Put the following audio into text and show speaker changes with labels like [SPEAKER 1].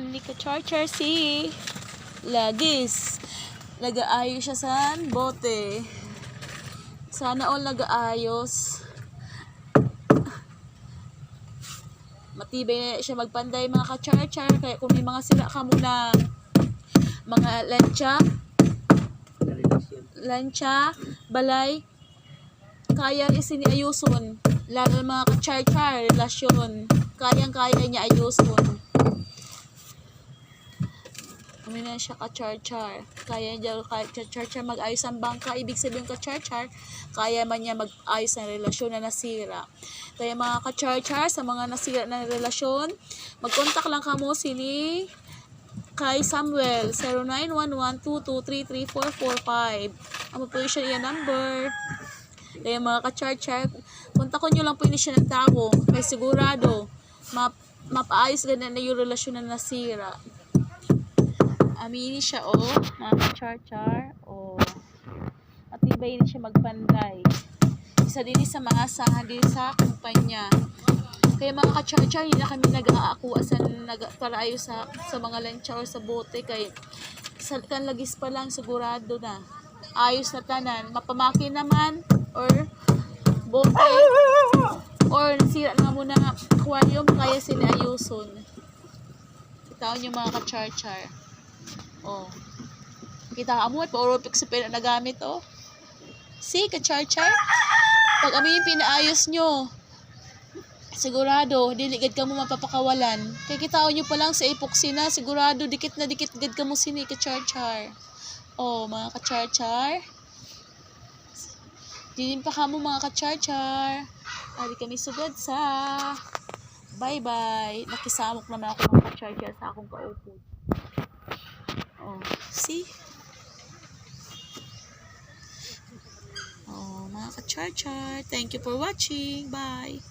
[SPEAKER 1] naman ni ka-charger si Lagis. Nag-aayos siya sa bote. Sana all nag-aayos. Matibay siya magpanday mga ka-charger. Kaya kung may mga sila ka muna, mga lancha, balay, kaya isiniayuson. Lalo mga ka-charger, relasyon. Kayang-kaya niya ayuson. Kami na siya ka-charger. Kaya niya ka-charger mag-ayos ang bangka. Ibig sabihin ka-charger, kaya man niya mag-ayos ng relasyon na nasira. Kaya mga ka-charger, sa mga nasira na relasyon, mag-contact lang kamo sini kay Samuel 0911-2233445. Ang po siya yung number. Kaya mga ka-charger, kontakon nyo lang po yun siya ng tao. May sigurado mapaayos ganun na yung relasyon na nasira. Amini siya mga ka-charger, matibay din siya magpanday. Isa din sa mga asahan din sa kumpanya. Kaya mga ka-charger, hindi na kami nag-aakuha para ayos sa mga lancha or sa bote. Kaya sa kanlagis pa lang sigurado na ayos na tanan. Mapamakin naman or bote or nasira na muna aquarium, kaya siniayuson. Itaon yung mga ka-charger. Kita mo at pa-oropik sa pina nagamit si ka-charger. Pag amin yung pinaayos nyo, sigurado diligad ka mo mapapakawalan. Kaya kitaon nyo pa lang sa epoxy na, sigurado dikit na dikit gad ka mo sini ka-charger. Mga ka-charger, dinin pa ka mo mga ka-charger. Ari kami sugad sa bye-bye. Nakisamok naman ako mga ka-charger sa akong kaupod. See? Mga ka-charger, thank you for watching. Bye!